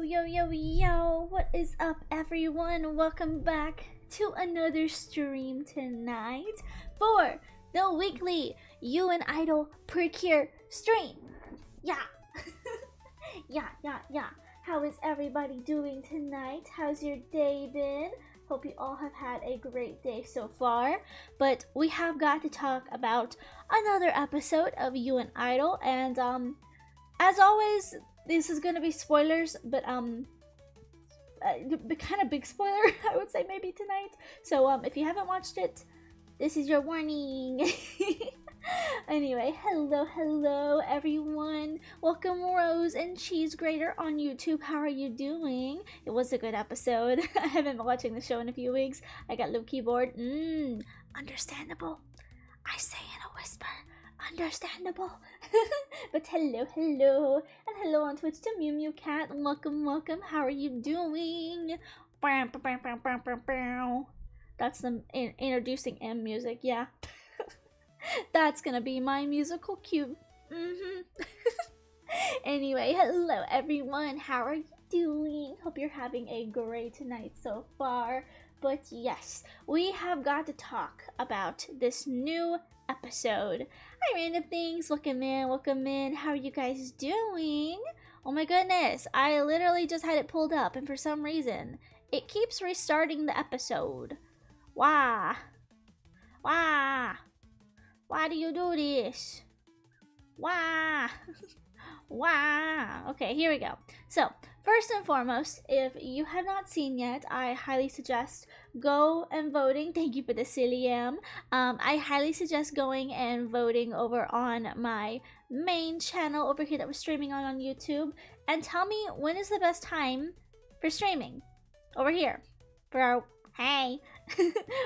Yo, what is up everyone? Welcome back to another stream tonight for the weekly You and Idol Precure stream. Yeah. yeah. How is everybody doing tonight? How's your day been? Hope you all have had a great day so far. But we have got to talk about another episode of You and Idol, and as always, this is gonna be spoilers, but kind of big spoiler, I would say, maybe tonight. So if you haven't watched it, this is your warning. Anyway, hello everyone. Welcome Rose and Cheese Grater on YouTube. How are you doing? It was a good episode. I haven't been watching the show in a few weeks. I got low keyboard. Understandable. I say in a whisper. Understandable. But hello, and hello on Twitch to Mew Cat. Welcome. How are you doing? That's the introducing M music, yeah. That's gonna be my musical cue. Anyway, hello everyone. How are you doing? Hope you're having a great night so far. But yes, we have got to talk about this new episode. Hi random things, welcome in. How are you guys doing? Oh my goodness, I literally just had it pulled up and for some reason it keeps restarting the episode. Why do you do this? Why? Okay, here we go. So first and foremost, if you have not seen yet, I highly suggest go and voting. Thank you for the silly I highly suggest going and voting over on my main channel over here that we're streaming on YouTube, and tell me when is the best time for streaming over here for our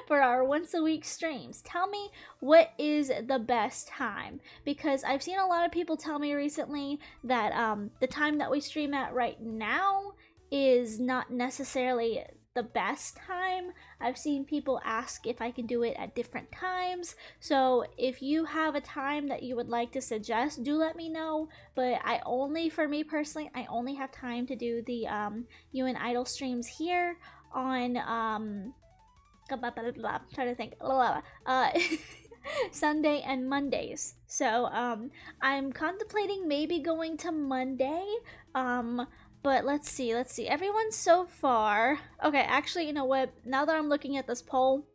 for our once a week streams. Tell me what is the best time, because I've seen a lot of people tell me recently that the time that we stream at right now is not necessarily the best time. I've seen people ask if I can do it at different times, so if you have a time that you would like to suggest, do let me know. But for me personally, I only have time to do the You and Idol streams here on trying to think Sunday and Mondays. So I'm contemplating maybe going to Monday, but let's see everyone so far. Okay, actually, you know what, now that I'm looking at this poll,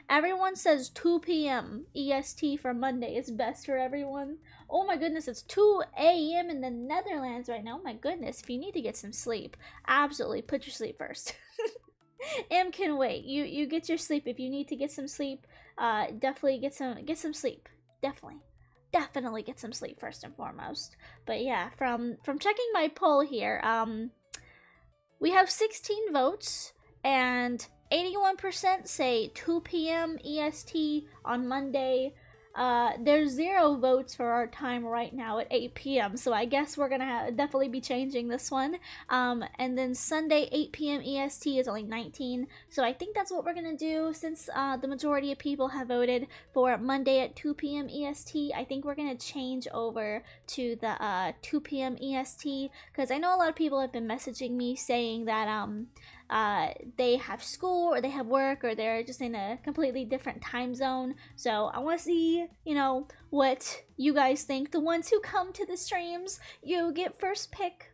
everyone says 2 p.m. EST for Monday is best for everyone. Oh my goodness, it's 2 a.m. in the Netherlands right now. Oh my goodness, if you need to get some sleep, absolutely put your sleep first. M can wait. You get your sleep. If you need to get some sleep, definitely get some sleep. Definitely get some sleep first and foremost. But yeah, from checking my poll here, we have 16 votes and 81% say 2 p.m. EST on Monday. There's 0 votes for our time right now at 8 p.m. So I guess we're gonna definitely be changing this one. And then Sunday 8 p.m. EST is only 19. So I think that's what we're gonna do, since the majority of people have voted for Monday at 2 p.m. EST. I think we're gonna change over to the 2 p.m. EST, because I know a lot of people have been messaging me saying that they have school or they have work or they're just in a completely different time zone. So I want to see, you know, what you guys think. The ones who come to the streams, you get first pick.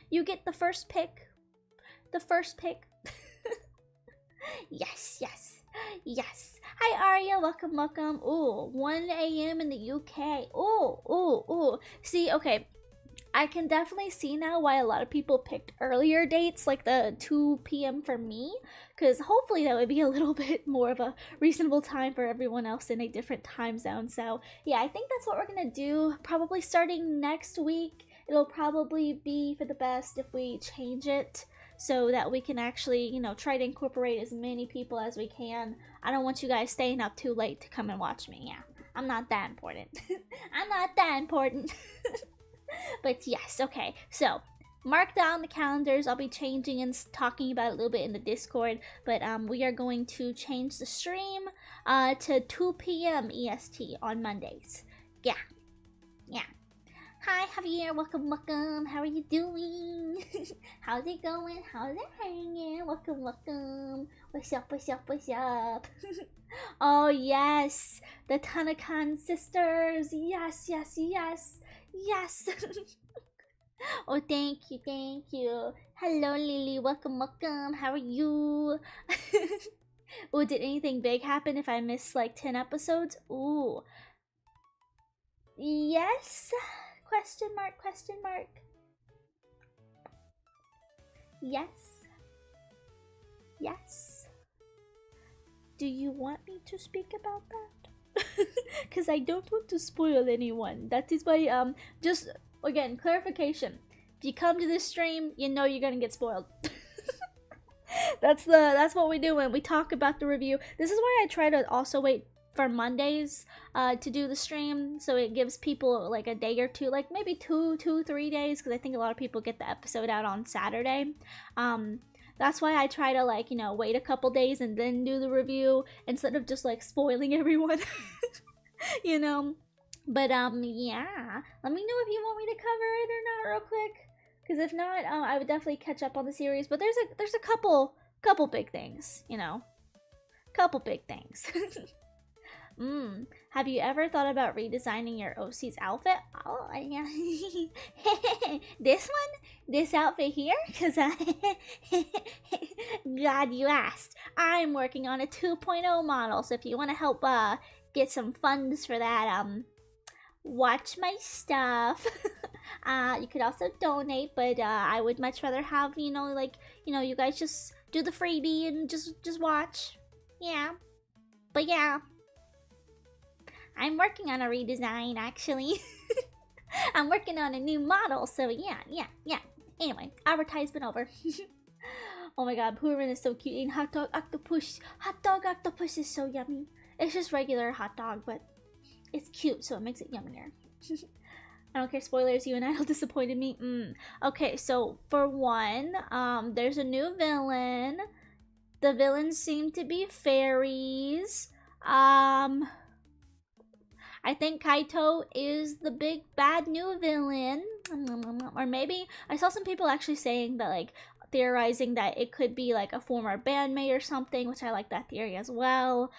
You get the first pick. Yes. Hi Arya, welcome. Ooh, 1 a.m. in the UK. Ooh. See, okay, I can definitely see now why a lot of people picked earlier dates, like the 2 p.m. for me, because hopefully that would be a little bit more of a reasonable time for everyone else in a different time zone. So yeah, I think that's what we're gonna do, probably starting next week. It'll probably be for the best if we change it so that we can actually, you know, try to incorporate as many people as we can. I don't want you guys staying up too late to come and watch me. Yeah, I'm not that important. I'm not that important. But yes, okay, so mark down the calendars. I'll be changing and talking about it a little bit in the Discord, but we are going to change the stream to 2 p.m. EST on Mondays. Yeah. Hi Javier, welcome. How are you doing? How's it going? How's it hanging? Welcome, welcome. What's up, what's up, what's up? Oh, yes. The Tanakan sisters. Yes, yes, yes. Yes. Oh, thank you, thank you. Hello, Lily. Welcome, welcome. How are you? Oh, did anything big happen if I missed like 10 episodes? Ooh. Yes? Question mark, question mark. Yes. Yes. Do you want me to speak about that? Because I don't want to spoil anyone. That is why, just, again, clarification. If you come to this stream, you know you're gonna get spoiled. That's what we do when we talk about the review. This is why I try to also wait for Mondays to do the stream, so it gives people like a day or two, like maybe 3 days, because I think a lot of people get the episode out on Saturday. That's why I try to, like, you know, wait a couple days and then do the review instead of just like spoiling everyone. You know. But yeah, let me know if you want me to cover it or not real quick, because if not, I would definitely catch up on the series. But there's a couple big things, you know, couple big things. Have you ever thought about redesigning your OC's outfit? Oh, yeah. This one? This outfit here? Because glad you asked. I'm working on a 2.0 model, so if you want to help get some funds for that, watch my stuff. You could also donate, but I would much rather have, you know, like, you know, you guys just do the freebie and just watch. Yeah. But yeah, I'm working on a redesign, actually. I'm working on a new model, so yeah. Anyway, advertisement over. Oh my god, Poorin is so cute. Eating hot dog octopus. Hot dog octopus is so yummy. It's just regular hot dog, but it's cute, so it makes it yummier. I don't care, spoilers, you and Idol disappointed me. Okay, so for one, there's a new villain. The villains seem to be fairies. I think Kaito is the big bad new villain. Or maybe I saw some people actually saying that, like, theorizing that it could be like a former bandmate or something, which I like that theory as well.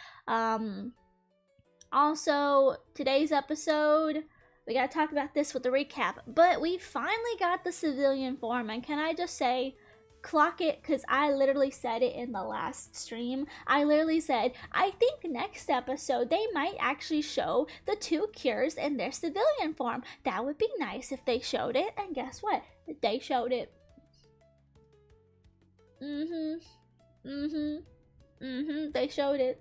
Also, today's episode, we gotta talk about this with the recap, but we finally got the civilian form, and can I just say, clock it, because I literally said it in the last stream. I literally said, I think next episode they might actually show the two cures in their civilian form. That would be nice if they showed it, and guess what? They showed it. They showed it.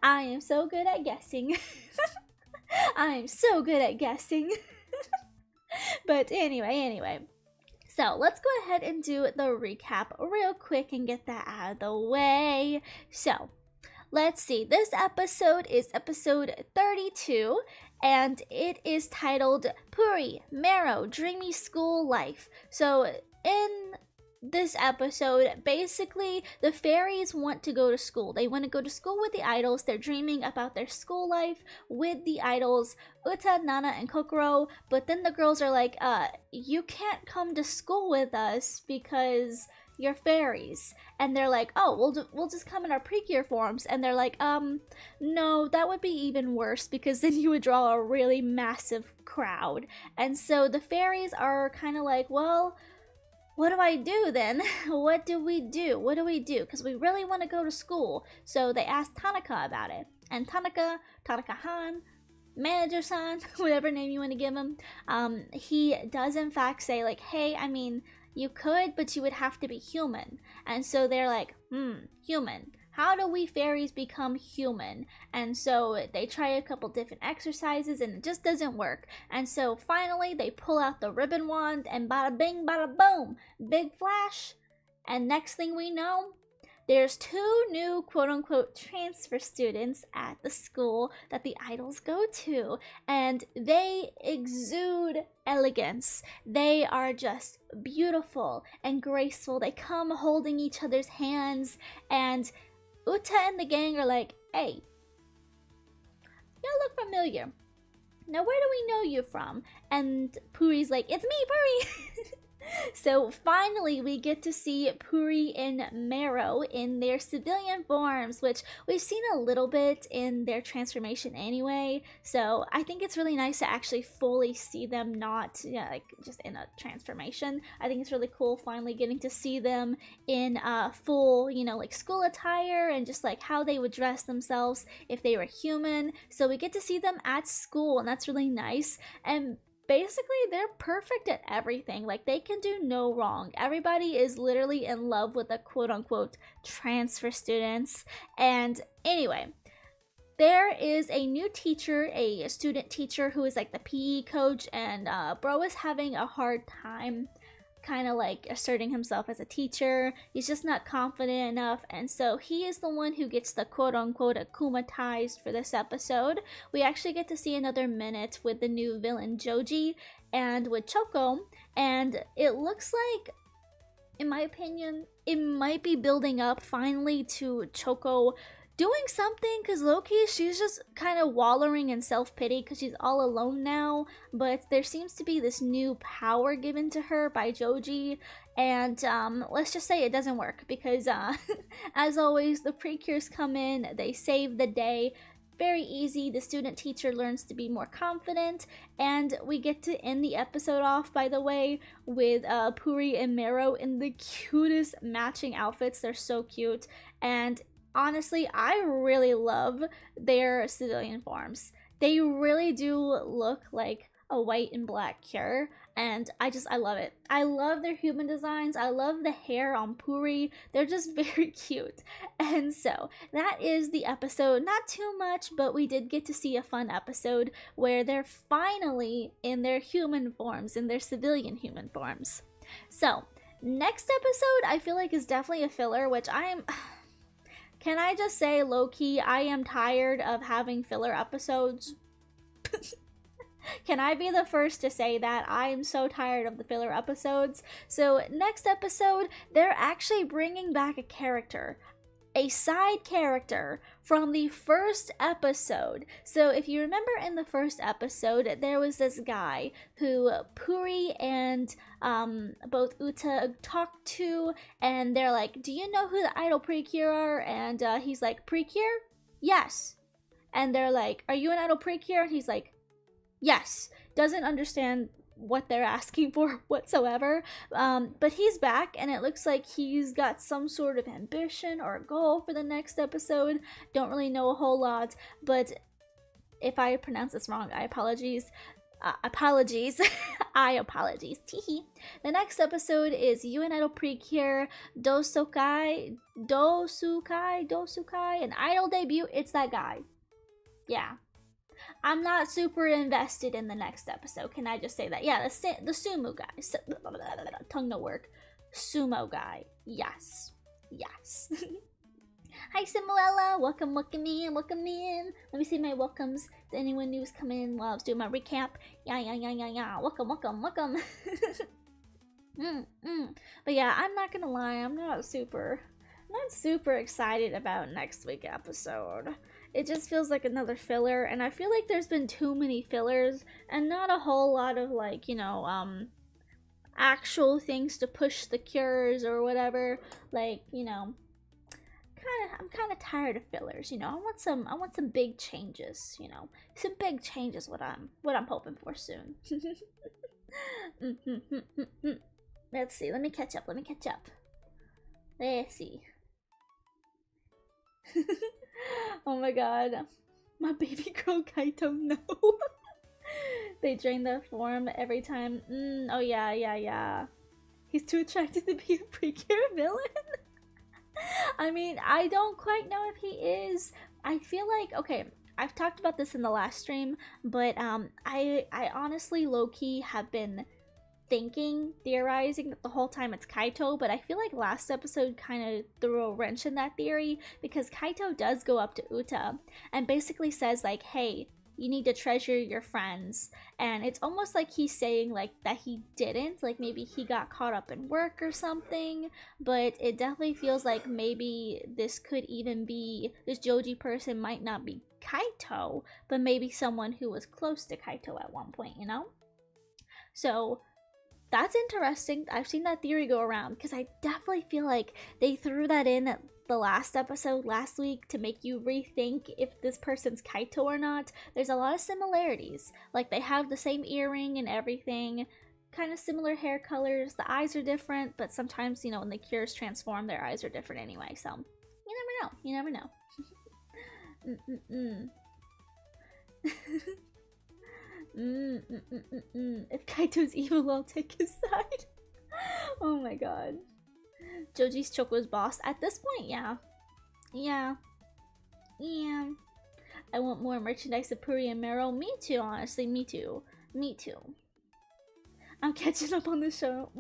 I am so good at guessing. I am so good at guessing. But anyway. So let's go ahead and do the recap real quick and get that out of the way. So let's see. This episode is episode 32, and it is titled Puri, Marrow, Dreamy School Life. So in this episode, basically, the fairies want to go to school. They want to go to school with the idols. They're dreaming about their school life with the idols, Uta, Nana, and Kokoro. But then the girls are like, you can't come to school with us because you're fairies. And they're like, oh, we'll just come in our Precure forms. And they're like, no, that would be even worse, because then you would draw a really massive crowd. And so the fairies are kind of like, well, what do I do then? What do we do? Because we really want to go to school. So they asked Tanaka about it. And Tanaka-han, Manager-san, whatever name you want to give him, he does in fact say, like, hey, I mean, you could, but you would have to be human. And so they're like, human. How do we fairies become human? And so they try a couple different exercises and it just doesn't work. And so finally they pull out the ribbon wand and bada bing, bada boom, big flash. And next thing we know, there's 2 new quote-unquote transfer students at the school that the idols go to, and they exude elegance. They are just beautiful and graceful. They come holding each other's hands, and Uta and the gang are like, hey, y'all look familiar. now where do we know you from? And Puri's like, it's me, Puri! So finally, we get to see Puri and Marrow in their civilian forms, which we've seen a little bit in their transformation anyway. So I think it's really nice to actually fully see them, not like just in a transformation. I think it's really cool finally getting to see them in full, like school attire and just like how they would dress themselves if they were human. So we get to see them at school, and that's really nice. And basically they're perfect at everything. Like, they can do no wrong. Everybody is literally in love with the quote-unquote transfer students. And anyway, there is a new teacher, a student teacher who is like the PE coach, and bro is having a hard time kind of like asserting himself as a teacher. He's just not confident enough, and so he is the one who gets the quote-unquote akumatized for this episode. We actually get to see another minute with the new villain Joji and with Choco, and it looks like, in my opinion, it might be building up finally to Choco doing something, because low-key she's just kind of wallowing in self-pity because she's all alone now. But there seems to be this new power given to her by Joji, and let's just say it doesn't work because as always, the Precures come in, they save the day. Very easy. The student teacher learns to be more confident, and we get to end the episode off, by the way, with Puri and Marrow in the cutest matching outfits. They're so cute, and honestly, I really love their civilian forms. They really do look like a white and black Cure, and I love it. I love their human designs. I love the hair on Puri. They're just very cute. And so that is the episode. Not too much, but we did get to see a fun episode where they're finally in their human forms, in their civilian human forms. So next episode I feel like is definitely a filler, which can I just say, low-key, I am tired of having filler episodes. Can I be the first to say that? I am so tired of the filler episodes. So next episode, they're actually bringing back a character. A side character from the first episode. So if you remember in the first episode, there was this guy who Puri and both Uta talked to, and they're like, do you know who the idol Precure are? And he's like, Precure? Yes. And they're like, are you an idol Precure? And he's like, yes. Doesn't understand what they're asking for whatsoever, but he's back, and it looks like he's got some sort of ambition or goal for the next episode. Don't really know a whole lot, but if I pronounce this wrong, I apologies. I apologize. Teehee. The next episode is You and Idol Precure Dosukai, an idol debut. It's that guy. Yeah. I'm not super invested in the next episode. Can I just say that? Yeah, the sumo guy. Tongue no work. Sumo guy. Yes. Yes. Hi, Simuella. Welcome in. Let me see my welcomes to anyone who's coming in while I was doing my recap. Yeah. Welcome. But yeah, I'm not gonna lie. I'm not super excited about next week's episode. It just feels like another filler, and I feel like there's been too many fillers and not a whole lot of like, actual things to push the cures or whatever. Like, I'm kind of tired of fillers. I want some big changes. Some big changes. What I'm hoping for soon. Let's see. Let me catch up. Let's see. Oh my god. My baby girl Kaito, no. They drain the form every time. Oh yeah. He's too attracted to be a Precure villain. I mean, I don't quite know if he is. I feel like, okay, I've talked about this in the last stream, but I honestly low-key have been theorizing that the whole time it's Kaito, but I feel like last episode kind of threw a wrench in that theory, because Kaito does go up to Uta and basically says like, hey, you need to treasure your friends, and it's almost like he's saying like that he didn't, like maybe he got caught up in work or something. But it definitely feels like maybe this could even be, this Joji person might not be Kaito, but maybe someone who was close to Kaito at one point, you know? So that's interesting. I've seen that theory go around because I definitely feel like they threw that in at the last episode last week to make you rethink if this person's Kaito or not. There's a lot of similarities. Like they have the same earring and everything, kind of similar hair colors. The eyes are different, but sometimes, you know, when the Cures transform, their eyes are different anyway. So you never know. You never know. If Kaito's evil, I'll take his side. Oh my god. Joji's Choco's boss. At this point, yeah. Yeah. Yeah. I want more merchandise of Puri and Mero. Me too, honestly. Me too. Me too. I'm catching up on the show.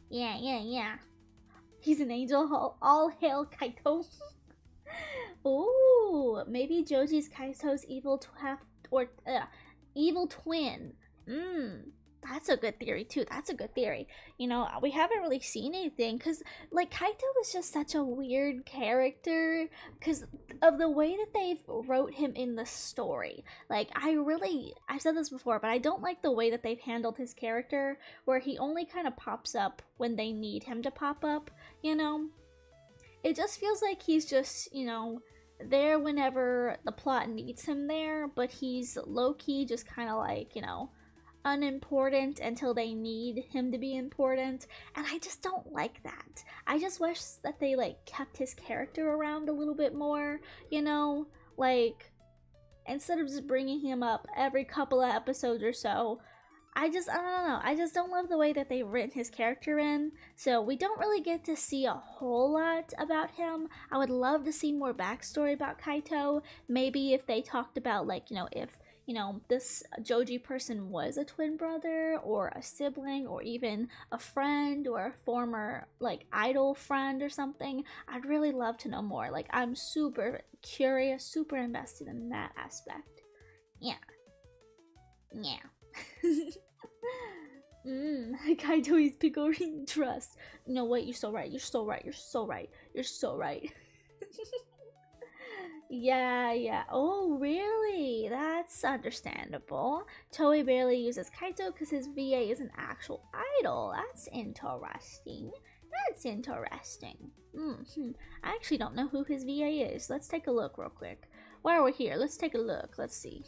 Yeah, yeah, yeah. He's an angel. All hail Kaito. Oh, maybe Joji's Kaito's evil evil twin. That's a good theory too. That's a good theory. You know, we haven't really seen anything because, like, Kaito is just such a weird character because of the way that they've wrote him in the story. Like, I've said this before, but I don't like the way that they've handled his character, where he only kind of pops up when they need him to pop up. You know, it just feels like he's just, you know, there whenever the plot needs him there, but he's low-key just kind of like, you know, unimportant until they need him to be important, and I just don't like that. I just wish that they, like, kept his character around a little bit more, you know? Like, instead of just bringing him up every couple of episodes or so, I don't know. I just don't love the way that they've written his character in. So we don't really get to see a whole lot about him. I would love to see more backstory about Kaito. Maybe if they talked about, like, you know, if, you know, this Joji person was a twin brother or a sibling or even a friend or a former, like, idol friend or something. I'd really love to know more. Like, I'm super curious, super invested in that aspect. Yeah. Yeah. Kaito is Piccorin trust. You know what? You're so right. You're so right. You're so right. You're so right. Yeah, yeah. Oh, really? That's understandable. Toei barely uses Kaito because his VA is an actual idol. That's interesting. That's interesting. I actually don't know who his VA is. Let's take a look real quick. While we're here, let's take a look. Let's see.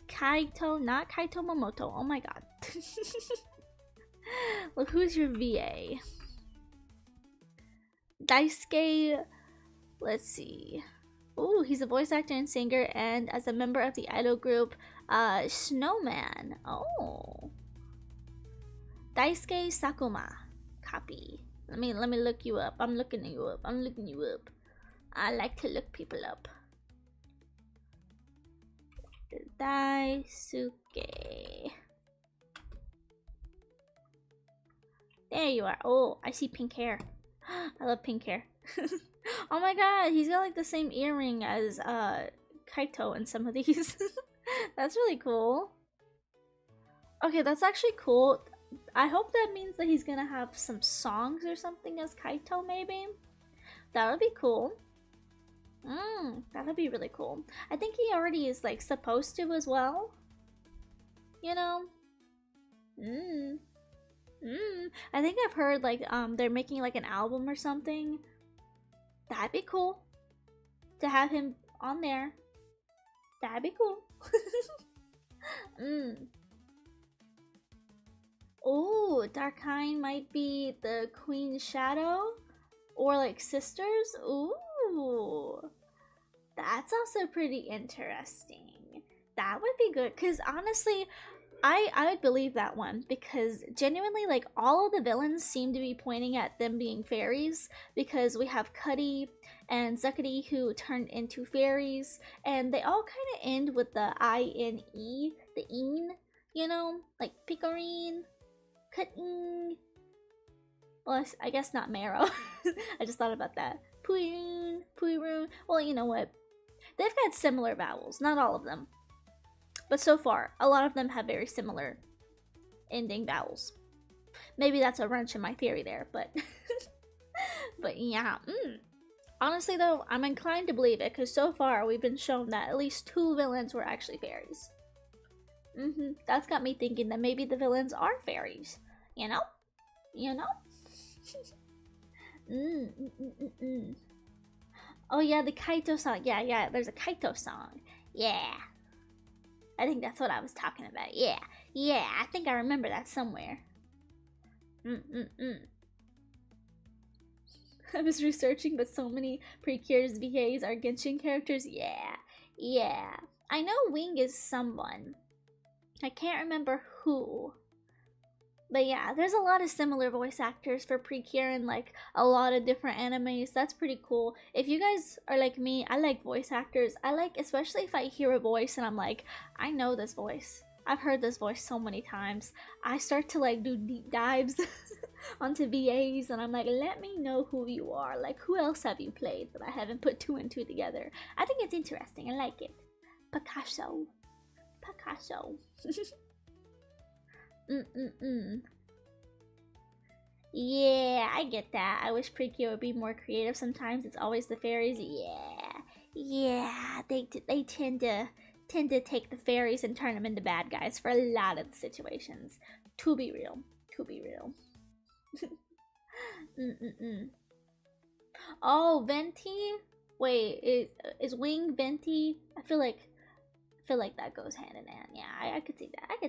Kaito, not Kaito Momoto. Oh my god. Look, who's your VA? Daisuke. Let's see. Ooh, he's a voice actor and singer, and as a member of the idol group, Snowman. Oh. Daisuke Sakuma. Copy. Let me look you up. I'm looking you up. I like to look people up. Daisuke. There you are. Oh, I see pink hair. I love pink hair. Oh my god, he's got like the same earring as Kaito in some of these. That's really cool. Okay, that's actually cool. I hope that means that he's gonna have some songs or something as Kaito, maybe. That would be cool. That would be really cool. I think he already is, like, supposed to as well. You know? I think I've heard, like, they're making, like, an album or something. That'd be cool. To have him on there. That'd be cool. Oh, Darkine might be the Queen's Shadow? Or, like, sisters? Ooh. That's also pretty interesting. That would be good, because honestly, I would believe that one, because genuinely, like, all of the villains seem to be pointing at them being fairies, because we have Cuddy and Zucchity who turned into fairies, and they all kind of end with the I-N-E, the een, you know, like Piccorin, Cutting. Well, I guess not Marrow. I just thought about that. Puirun. Well, you know what? They've got similar vowels, not all of them. But so far, a lot of them have very similar ending vowels. Maybe that's a wrench in my theory there, but But yeah, honestly though, I'm inclined to believe it because so far we've been shown that at least 2 villains were actually fairies. That's got me thinking that maybe the villains are fairies. You know? You know? Oh yeah, the Kaito song. Yeah, there's a Kaito song. Yeah. I think that's what I was talking about. Yeah. I think I remember that somewhere. I was researching, but so many Precure's VAs are Genshin characters. Yeah. I know Wing is someone. I can't remember who. But yeah, there's a lot of similar voice actors for Precure in like a lot of different animes. That's pretty cool. If you guys are like me, I like voice actors. I like, especially if I hear a voice and I'm like, I know this voice. I've heard this voice so many times. I start to like do deep dives onto VAs and I'm like, let me know who you are. Like, who else have you played that I haven't put 2 and 2 together? I think it's interesting. I like it. Picasso. Yeah, I get that. I wish Precure would be more creative sometimes. It's always the fairies. Yeah. They tend to take the fairies and turn them into bad guys for a lot of the situations. To be real. Oh, Venti? Wait, is Wing Venti? I feel like that goes hand in hand. Yeah, I could see that.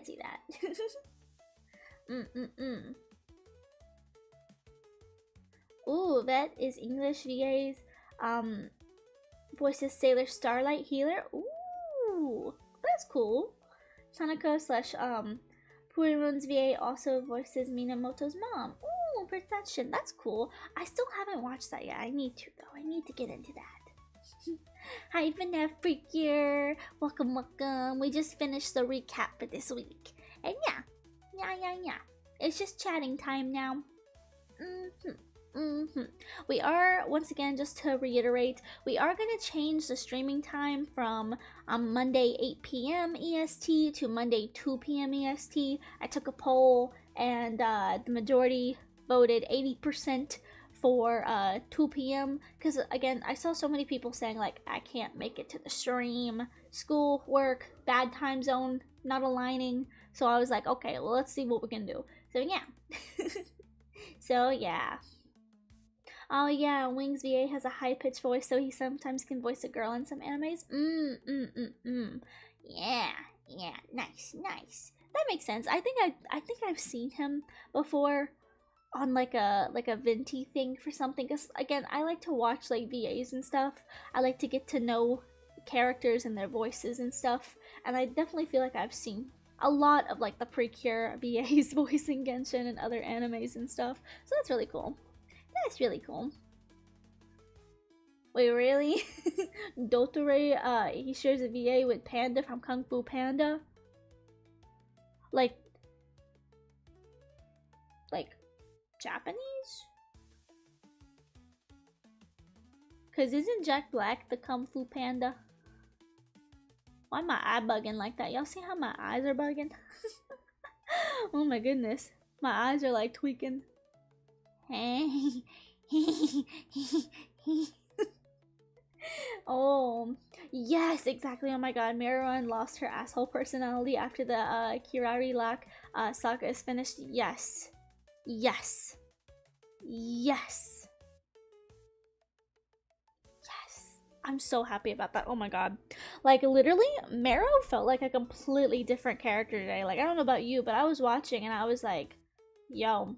Ooh, that is English VAs. Voices Sailor Starlight Healer. Ooh, that's cool. Tanaka slash Purimon's VA also voices Minamoto's mom. Ooh, Perception. That's cool. I still haven't watched that yet. I need to though. I need to get into that. Hi, FNF Precure. Welcome. We just finished the recap for this week. And yeah. It's just chatting time now. We are, once again, just to reiterate, we are going to change the streaming time from Monday 8 p.m. EST to Monday 2 p.m. EST. I took a poll and the majority voted 80% for 2 p.m. because, again, I saw so many people saying, like, I can't make it to the stream, school, work, bad time zone, not aligning. So I was like, okay, well, let's see what we can do. So, yeah. Oh yeah, Wings VA has a high-pitched voice, so he sometimes can voice a girl in some animes. Yeah, nice. That makes sense. I think I've seen him before on like a Venti thing for something. Cause again, I like to watch like VAs and stuff. I like to get to know characters and their voices and stuff. And I definitely feel like I've seen a lot of like the Precure VAs voicing Genshin and other animes and stuff. So that's really cool. That's really cool. Wait, really? Dotore, he shares a VA with Panda from Kung Fu Panda? Like Japanese? Cause isn't Jack Black the Kung Fu Panda? Why my eye bugging like that? Y'all see how my eyes are bugging? Oh my goodness. My eyes are like tweaking. Oh, yes, exactly. Oh my god, Miruan lost her asshole personality after the Kirari Lock saga is finished. Yes. I'm so happy about that. Oh my god. Like, literally, Meru felt like a completely different character today. Like, I don't know about you, but I was watching and I was like, yo,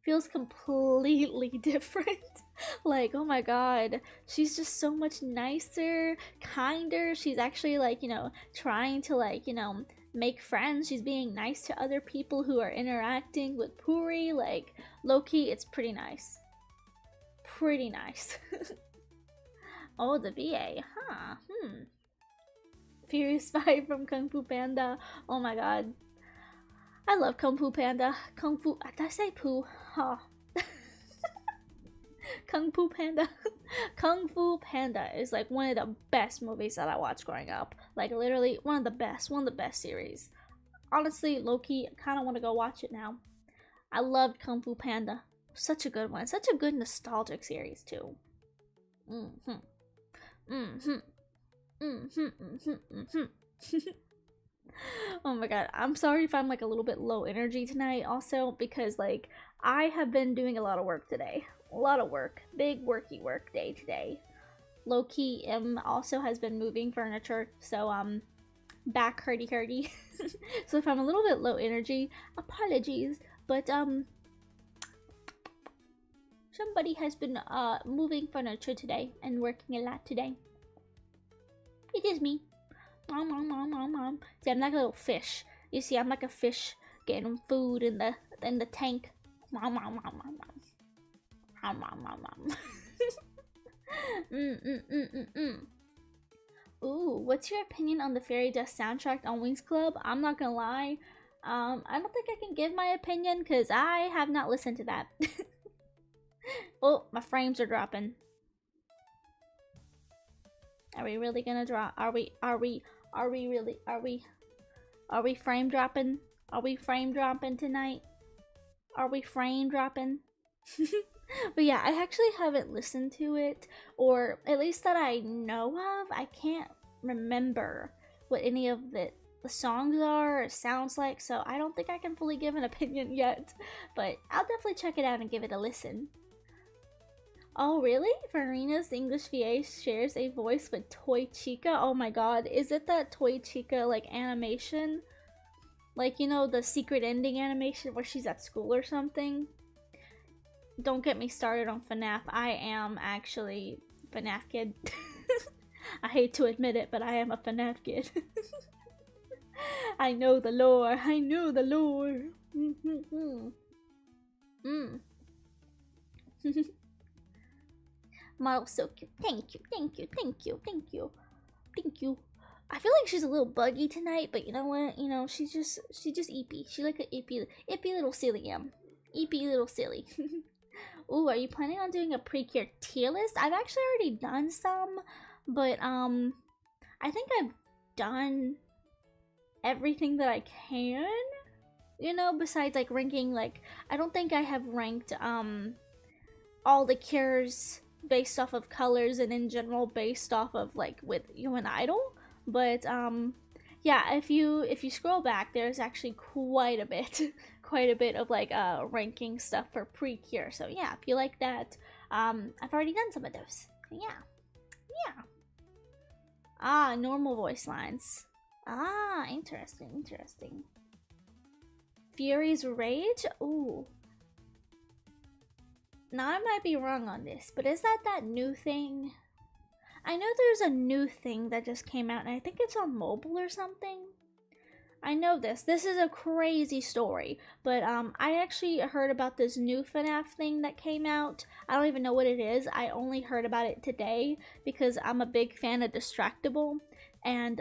feels completely different. Like, oh my god, she's just so much nicer, kinder. She's actually, like, you know, trying to, like, you know, make friends. She's being nice to other people who are interacting with Puri. Like, low-key, it's pretty nice. Oh, the VA, huh? Furious 5 from Kung Fu Panda. Oh my god. I love Kung Fu Panda. Did I say poo? Huh. Kung Fu Panda. Kung Fu Panda is like one of the best movies that I watched growing up. Like, literally one of the best series. Honestly, low-key, I kind of want to go watch it now. I loved Kung Fu Panda. Such a good one. Such a good nostalgic series too. Mm-hmm. Mm-hmm. Mm-hmm. Mm-hmm. Mm-hmm. Oh my god. I'm sorry if I'm like a little bit low energy tonight also because like I have been doing a lot of work today. A lot of work. Big worky work day today. Low key also has been moving furniture, so back hurdy. So if I'm a little bit low energy, apologies. But somebody has been moving furniture today and working a lot today. It is me. Mom. See, I'm like a little fish. You see, I'm like a fish getting food in the tank. Mom. Ooh, what's your opinion on the Fairy Dust soundtrack on Wings Club? I'm not gonna lie. I don't think I can give my opinion because I have not listened to that. Oh, my frames are dropping. Are we really gonna drop? Are we frame dropping? Are we frame dropping tonight? Are we frame dropping? But yeah, I actually haven't listened to it, or at least that I know of. I can't remember what any of the songs are or sounds like, so I don't think I can fully give an opinion yet. But I'll definitely check it out and give it a listen. Oh really? Farina's English VA shares a voice with Toy Chica? Oh my god, is it that Toy Chica like animation? Like, you know, the secret ending animation where she's at school or something? Don't get me started on FNAF. I am actually a FNAF kid. I hate to admit it, but I am a FNAF kid. I know the lore. I know the lore. Model's so cute. Thank you. I feel like she's a little buggy tonight, but you know what? You know, she's just eepy. She like a ippy little silly Eepy little silly. Ooh, are you planning on doing a Precure tier list? I've actually already done some, but I think I've done everything that I can. You know, besides like ranking, like I don't think I have ranked all the cures based off of colors and in general based off of like with you and Idol. But yeah, if you scroll back, there's actually quite a bit of like ranking stuff for Precure. So yeah, if you like that, I've already done some of those. Yeah. Ah, normal voice lines. Ah, interesting. Fury's Rage? Ooh. Now I might be wrong on this, but is that new thing? I know there's a new thing that just came out, and I think it's on mobile or something. I know this. This is a crazy story, but I actually heard about this new FNAF thing that came out. I don't even know what it is. I only heard about it today because I'm a big fan of Distractable, and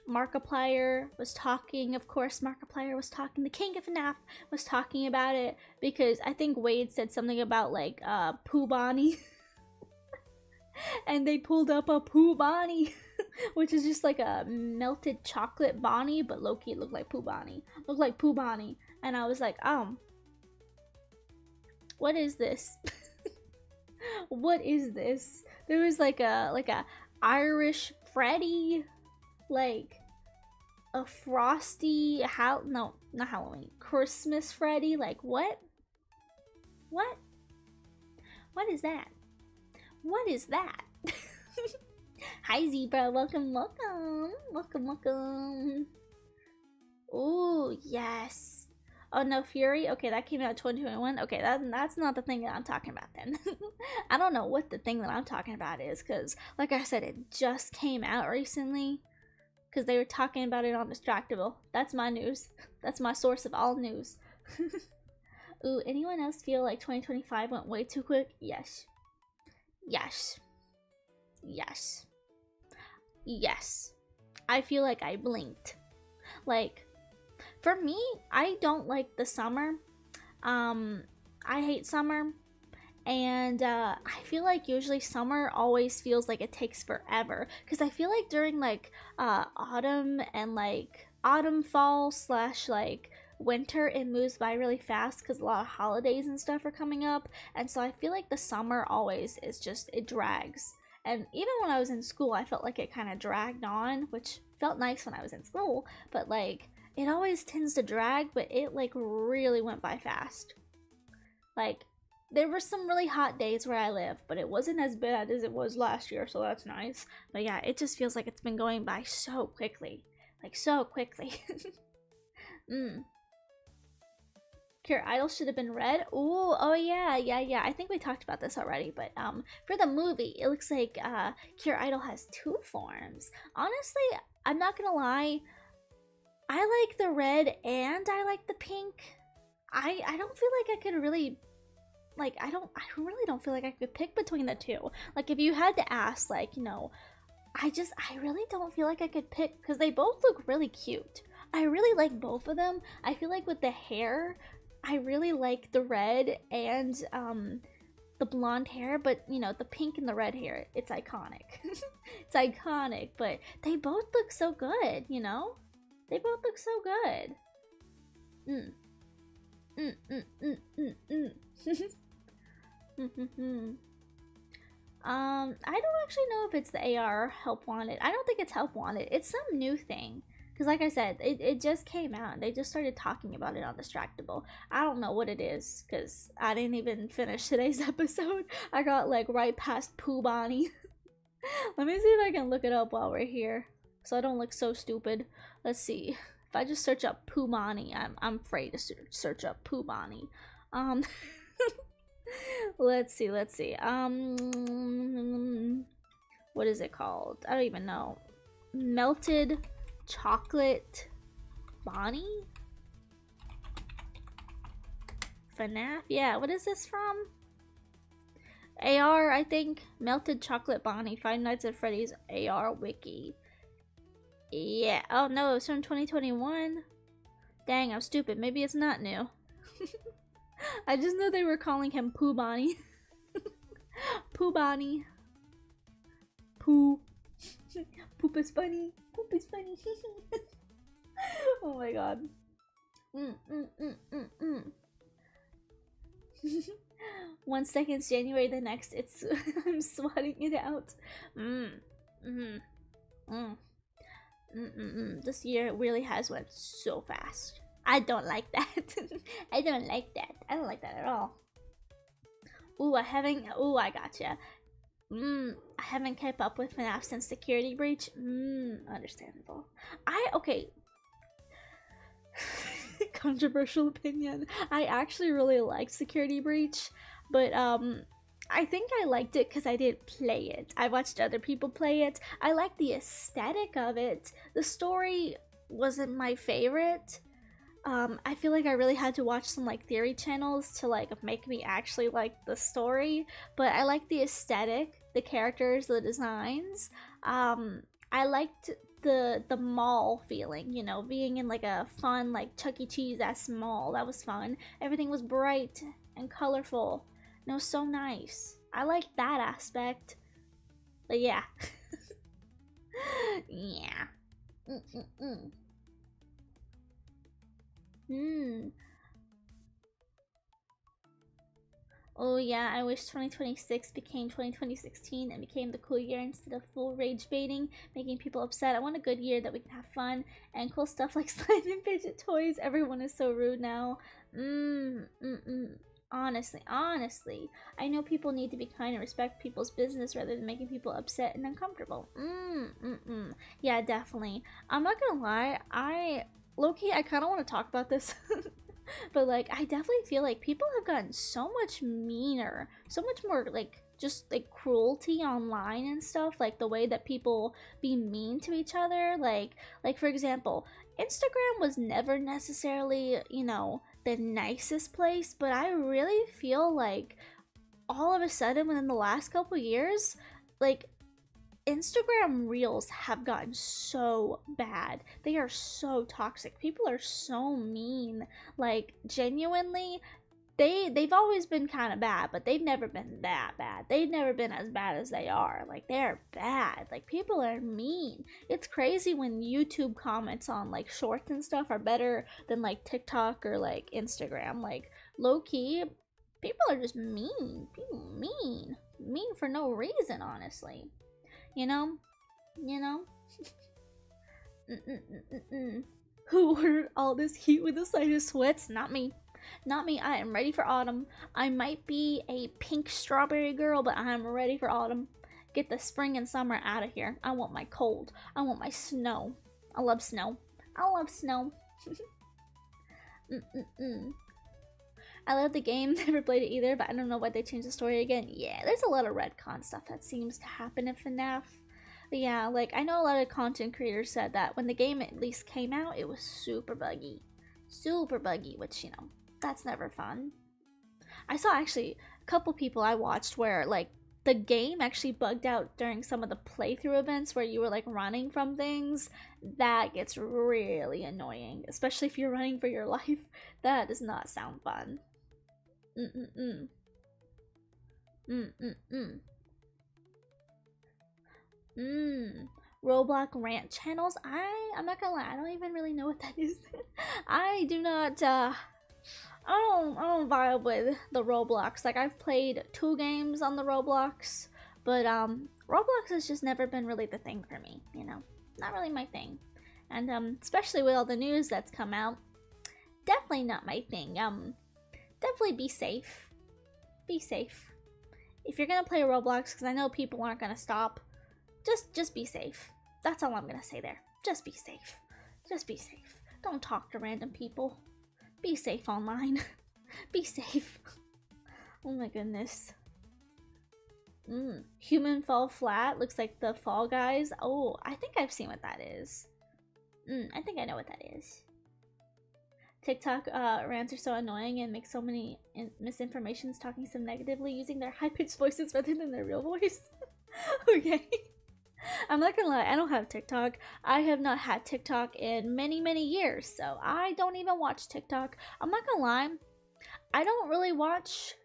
Markiplier was talking. Of course, Markiplier was talking. The king of FNAF was talking about it because I think Wade said something about like Pooh Bonnie. And they pulled up a Pooh Bonnie, which is just like a melted chocolate Bonnie, but low-key looked like Pooh Bonnie. Looked like Pooh Bonnie. And I was like, what is this? What is this? There was like a Irish Freddy, like a frosty no, not Halloween, Christmas Freddy. Like what is that? What is that? Hi Zebra, welcome. Oh yes. Oh no, Fury. Okay, that came out 2021. Okay, that's not the thing that I'm talking about then. I don't know what the thing that I'm talking about is, because like I said, it just came out recently. Because they were talking about it on Distractable. That's my news. That's my source of all news. Ooh, anyone else feel like 2025 went way too quick? Yes. I feel like I blinked. Like, for me, I don't like the summer. I hate summer. And I feel like usually summer always feels like it takes forever. Because I feel like during like autumn and like autumn fall slash like winter, it moves by really fast because a lot of holidays and stuff are coming up. And so I feel like the summer always is just, it drags. And even when I was in school, I felt like it kind of dragged on, which felt nice when I was in school, but like it always tends to drag, but it like really went by fast. Like there were some really hot days where I live, but it wasn't as bad as it was last year, so that's nice. But yeah, it just feels like it's been going by so quickly. Like so quickly. Cure Idol should have been red. Ooh, oh yeah. I think we talked about this already, but for the movie, it looks like Cure Idol has two forms. Honestly, I'm not gonna lie, I like the red and I like the pink. I don't feel like I could really like I really don't feel like I could pick between the two. Like if you had to ask, like, you know, I really don't feel like I could pick because they both look really cute. I really like both of them. I feel like with the hair, I really like the red and the blonde hair, but you know, the pink and the red hair, it's iconic. It's iconic, but they both look so good, you know? They both look so good. I don't actually know if it's the AR help wanted. I don't think it's help wanted. It's some new thing. Because like I said, it just came out and they just started talking about it on Distractable. I don't know what it is because I didn't even finish today's episode. I got like right past Pooh Bonnie. Let me see if I can look it up while we're here so I don't look so stupid. Let's see. If I just search up Pooh Bonnie, I'm afraid to search up Pooh Bonnie. Let's see. What is it called? I don't even know. Melted chocolate Bonnie? FNAF? Yeah, what is this from? AR, I think. Melted chocolate Bonnie. Five Nights at Freddy's AR wiki. Yeah. Oh no, it's from 2021. Dang, I'm stupid. Maybe it's not new. I just know they were calling him Pooh Bonnie. Pooh Bonnie. Pooh. Poop is funny. Poop is funny. Oh my god. 1 second January, the next it's I'm swatting it out. This year really has went so fast. I don't like that. I don't like that. I don't like that at all. Ooh, I gotcha. I haven't kept up with FNAF since Security Breach. Understandable. Okay. Controversial opinion. I actually really liked Security Breach, but I think I liked it because I didn't play it. I watched other people play it. I liked the aesthetic of it. The story wasn't my favorite. I feel like I really had to watch some like theory channels to like make me actually like the story, but I like the aesthetic, the characters, the designs. I liked the mall feeling, you know, being in like a fun like Chuck E. Cheese-esque mall. That was fun. Everything was bright and colorful. And it was so nice. I liked that aspect. But yeah. Yeah. Oh yeah, I wish 2026 became 2016 and became the cool year instead of full rage baiting, making people upset. I want a good year that we can have fun and cool stuff like slime and fidget toys. Everyone is so rude now. Honestly, I know people need to be kind and respect people's business rather than making people upset and uncomfortable. Yeah, definitely. I'm not gonna lie, low-key, I kind of want to talk about this. But like, I definitely feel like people have gotten so much meaner, so much more like just like cruelty online and stuff, like the way that people be mean to each other. Like for example, Instagram was never necessarily, you know, the nicest place, but I really feel like all of a sudden within the last couple years, like Instagram Reels have gotten so bad. They are so toxic. People are so mean. Like, genuinely, they've always been kind of bad, but they've never been that bad. They've never been as bad as they are. Like, they're bad. Like, people are mean. It's crazy when YouTube comments on like shorts and stuff are better than like TikTok or like Instagram. Like, low key, people are just mean. People mean for no reason, honestly. You know, you know. Who ordered all this heat with a side of sweats? Not me. Not me. I am ready for autumn. I might be a pink strawberry girl, but I am ready for autumn. Get the spring and summer out of here. I want my cold. I want my snow. I love snow. I love snow. I love the game. Never played it either, but I don't know why they changed the story again. Yeah, there's a lot of retcon stuff that seems to happen in FNAF. But yeah, like, I know a lot of content creators said that when the game at least came out, it was super buggy. Super buggy, which, you know, that's never fun. I saw actually a couple people I watched where, like, the game actually bugged out during some of the playthrough events where you were, like, running from things. That gets really annoying, especially if you're running for your life. That does not sound fun. Roblox rant channels. I'm not gonna lie, I don't even really know what that is. I do not I don't vibe with the Roblox. Like, I've played 2 games on the Roblox, but Roblox has just never been really the thing for me, you know. Not really my thing. And especially with all the news that's come out, definitely not my thing. Definitely be safe. Be safe. If you're gonna play Roblox, because I know people aren't gonna stop, just be safe. That's all I'm gonna say there. Just be safe. Just be safe. Don't talk to random people. Be safe online. Be safe. Oh my goodness. Human fall flat. Looks like the Fall Guys. Oh, I think I've seen what that is. I think I know what that is. TikTok rants are so annoying and make so many misinformations, talking so negatively, using their high-pitched voices rather than their real voice. Okay. I'm not gonna lie, I don't have TikTok. I have not had TikTok in many, many years, so I don't even watch TikTok. I'm not gonna lie, I don't really watch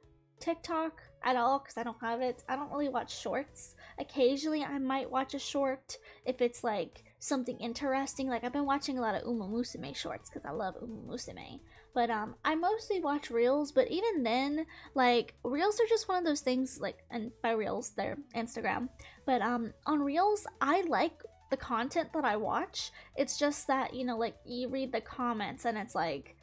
TikTok at all because I don't have it. I don't really watch shorts. Occasionally, I might watch a short if it's like something interesting. Like, I've been watching a lot of Uma Musume shorts because I love Uma Musume. But I mostly watch reels, but even then, like, reels are just one of those things, like, and by reels, they're Instagram. But on reels, I like the content that I watch. It's just that, you know, like, you read the comments and it's like,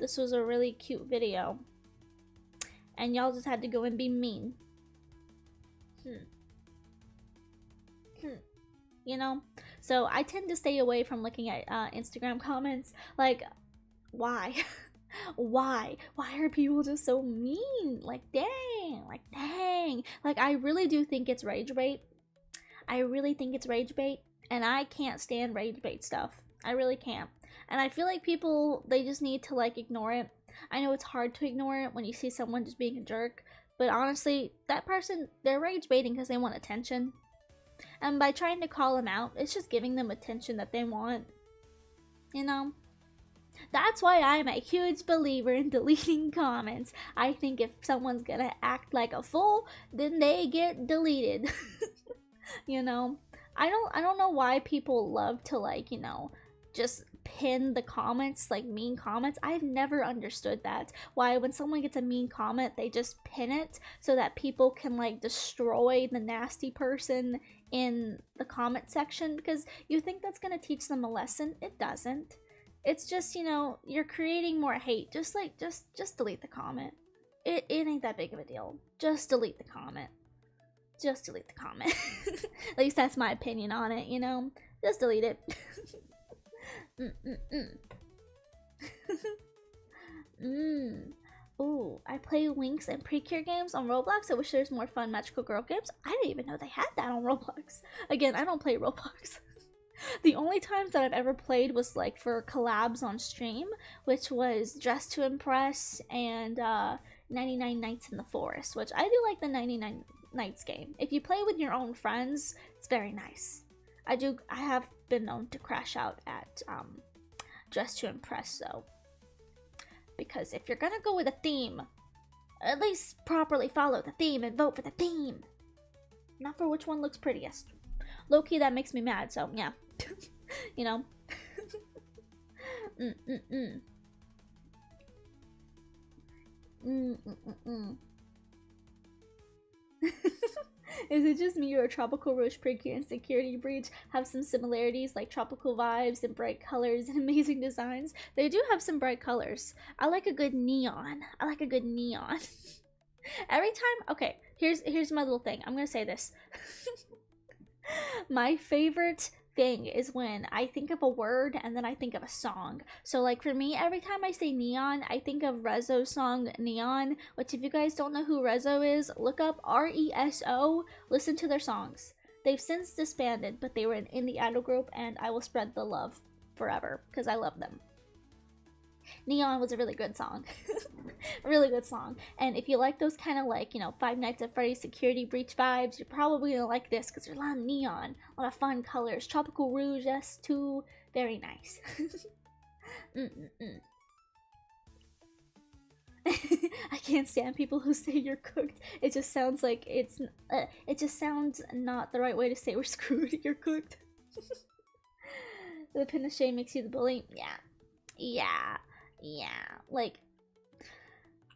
this was a really cute video, and y'all just had to go and be mean. You know? So I tend to stay away from looking at Instagram comments. Like, why? Why are people just so mean? Like, dang. Like, I really do think it's rage bait. I really think it's rage bait, and I can't stand rage bait stuff. I really can't. And I feel like people, they just need to, like, ignore it. I know it's hard to ignore it when you see someone just being a jerk, but honestly, that person, they're rage baiting because they want attention. And by trying to call them out, it's just giving them attention that they want. You know? That's why I'm a huge believer in deleting comments. I think if someone's gonna act like a fool, then they get deleted. You know? I don't know why people love to, like, you know, just pin the comments, like mean comments. I've never understood that. Why when someone gets a mean comment, they just pin it so that people can, like, destroy the nasty person in the comment section, because you think that's gonna teach them a lesson. It doesn't. It's just, you know, you're creating more hate. Just delete the comment. It ain't that big of a deal. Just delete the comment. Just delete the comment. At least that's my opinion on it, you know? Just delete it. Ooh, I play Winx and Precure games on Roblox. I wish there's more fun magical girl games. I didn't even know they had that on Roblox. Again, I don't play Roblox. The only times that I've ever played was, like, for collabs on stream, which was Dress to Impress and 99 Nights in the Forest, which I do like the 99 Nights game. If you play with your own friends, it's very nice. I have been known to crash out at dress to impress, though. Because if you're gonna go with a theme, at least properly follow the theme and vote for the theme. Not for which one looks prettiest. Low-key, that makes me mad, so yeah. You know? Is it just me or Tropical Rouge, Precure, and Security Breach have some similarities, like tropical vibes and bright colors and amazing designs? They do have some bright colors. I like a good neon. I like a good neon. Every time, okay, here's my little thing. I'm gonna say this. My favorite thing is when I think of a word and then I think of a song. So like for me, every time I say neon, I think of Rezo's song Neon, which if you guys don't know who Rezo is, look up RESO, listen to their songs. They've since disbanded, but they were an indie idol group, and I will spread the love forever because I love them. Neon was a really good song. Really good song. And if you like those kind of like, you know, Five Nights at Freddy's Security Breach vibes, you're probably gonna like this because there's a lot of neon, a lot of fun colors. Tropical Rouge, yes, too. Very nice. I can't stand people who say you're cooked. It just sounds like it just sounds not the right way to say we're screwed. You're cooked. The pin of shame makes you the bully. Yeah. Like,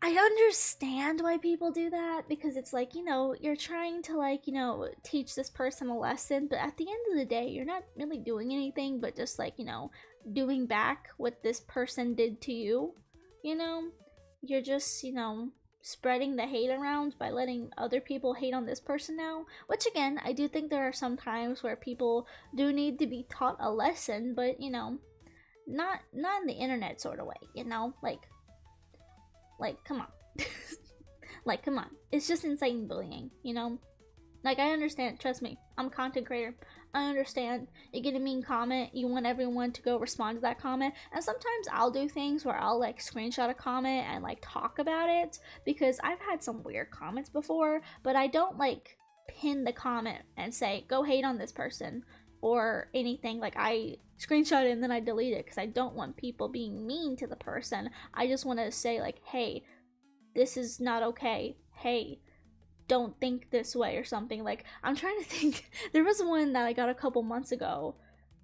I understand why people do that, because it's like, you know, you're trying to like, you know, teach this person a lesson, but at the end of the day, you're not really doing anything but just like, you know, doing back what this person did to you, you know? You're just, you know, spreading the hate around by letting other people hate on this person now, which again, I do think there are some times where people do need to be taught a lesson, but, you know, not in the internet sort of way, you know? Like come on. Like, come on. It's just insane bullying, you know? Like, I understand, trust me, I'm a content creator. I understand. You get a mean comment, you want everyone to go respond to that comment, and sometimes I'll do things where I'll like screenshot a comment and like talk about it, because I've had some weird comments before, but I don't like pin the comment and say, go hate on this person or anything. Like, I screenshot it and then I delete it because I don't want people being mean to the person. I just want to say like, hey, this is not okay. Hey, don't think this way or something. Like, I'm trying to think. There was one that I got a couple months ago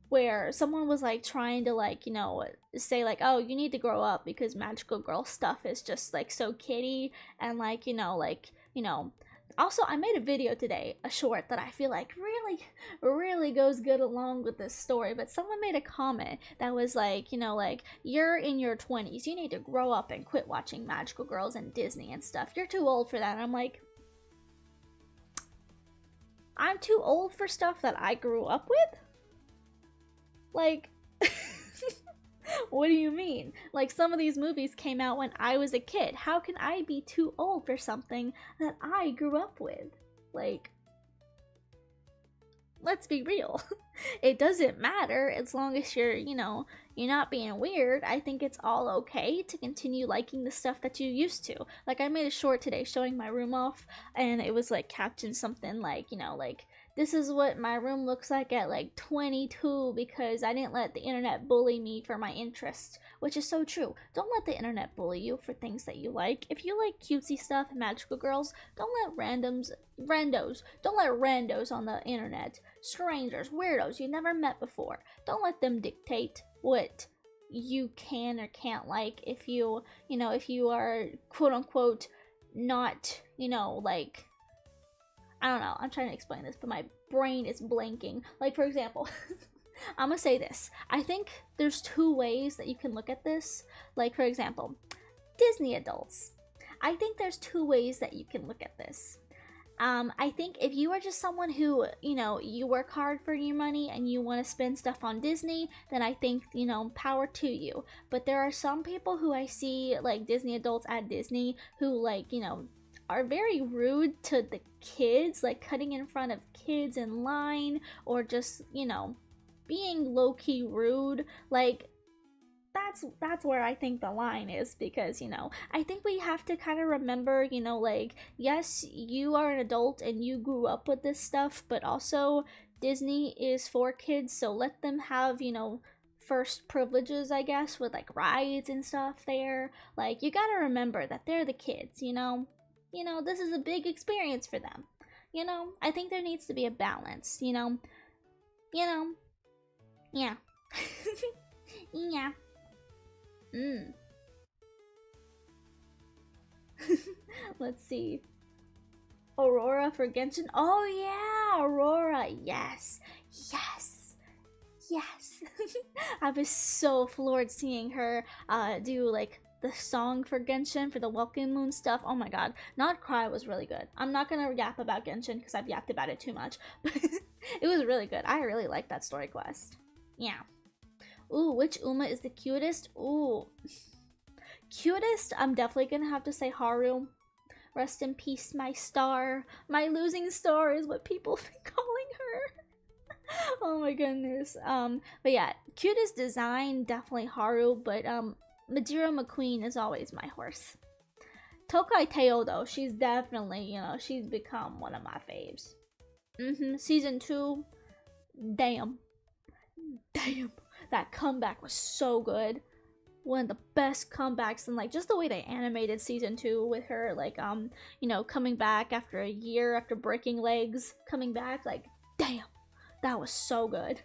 where someone was like trying to like, you know, say like, oh, you need to grow up because magical girl stuff is just like so kiddie, and like, you know, also, I made a video today, a short, that I feel like really goes good along with this story, but someone made a comment that was like, you know, like, you're in your 20s, you need to grow up and quit watching magical girls and Disney and stuff. You're too old for that. And I'm like, I'm too old for stuff that I grew up with? Like, what do you mean? Like, some of these movies came out when I was a kid. How can I be too old for something that I grew up with? Like, let's be real. It doesn't matter as long as you're, you know, you're not being weird. I think it's all okay to continue liking the stuff that you used to. Like, I made a short today showing my room off, and it was like captioned something like, you know, like, this is what my room looks like at like 22 because I didn't let the internet bully me for my interest, which is so true. Don't let the internet bully you for things that you like. If you like cutesy stuff and magical girls, don't let don't let randos on the internet, strangers, weirdos you never met before, don't let them dictate what you can or can't like. If you know, if you are quote unquote not, you know, like, I don't know, I'm trying to explain this, but my brain is blanking. Like, for example, I'm gonna say this. I think there's two ways that you can look at this. Like, for example, Disney adults. I think there's two ways that you can look at this. I think if you are just someone who, you know, you work hard for your money and you want to spend stuff on Disney, then I think, you know, power to you. But there are some people who I see, like Disney adults at Disney, who, like, you know, are very rude to the kids, like cutting in front of kids in line, or just, you know, being low-key rude. Like, that's where I think the line is, because, you know, I think we have to kind of remember, you know, like, yes, you are an adult and you grew up with this stuff, but also Disney is for kids, so let them have, you know, first privileges, I guess, with like rides and stuff there. Like, you gotta remember that they're the kids, you know? You know, this is a big experience for them. You know, I think there needs to be a balance, you know? You know? Yeah. Yeah. Mm. Let's see. Aurora for Genshin. Oh yeah, Aurora. Yes. Yes. Yes. I was so floored seeing her do like the song for Genshin for the Welcome Moon stuff. Oh my god. Not Cry was really good. I'm not gonna yap about Genshin because I've yapped about it too much. But it was really good. I really liked that story quest. Yeah. Ooh, which Uma is the cutest? Ooh. Cutest? I'm definitely gonna have to say Haru. Rest in peace, my star. My losing star is what people have been calling her. Oh my goodness. But yeah, cutest design, definitely Haru, but Majiro McQueen is always my horse. Tokai Teo though, she's definitely, you know, she's become one of my faves. Season 2, damn. Damn. That comeback was so good. One of the best comebacks, and like just the way they animated season 2 with her, like you know, coming back after a year after breaking legs, coming back, like damn, that was so good.